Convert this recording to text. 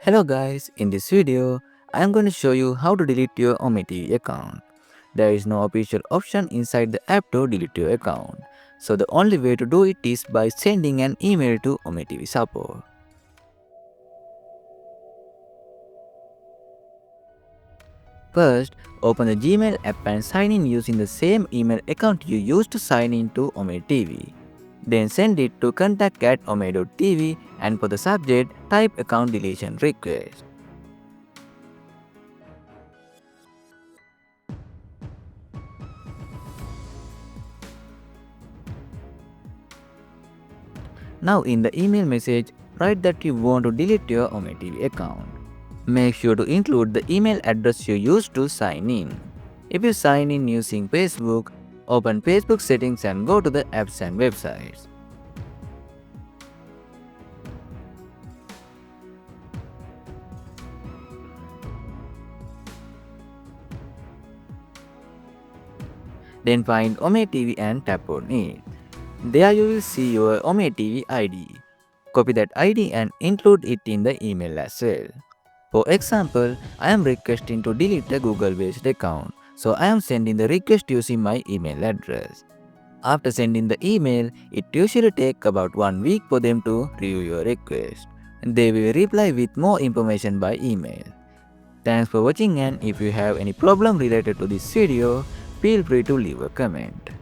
Hello guys, in this video, I am going to show you how to delete your OmeTV account. There is no official option inside the app to delete your account. So the only way to do it is by sending an email to OmeTV support. First, open the Gmail app and sign in using the same email account you used to sign in to OmeTV. Then send it to contact@ome.tv and for the subject, type account deletion request. Now in the email message, write that you want to delete your OmeTV account. Make sure to include the email address you used to sign in. If you sign in using Facebook, open Facebook settings and go to the apps and websites. Then find OmeTV and tap on it. There you will see your OmeTV ID. Copy that ID and include it in the email as well. For example, I am requesting to delete the Google-based account, so I am sending the request using my email address. After sending the email, it usually takes about 1 week for them to review your request. They will reply with more information by email. Thanks for watching, and if you have any problem related to this video, feel free to leave a comment.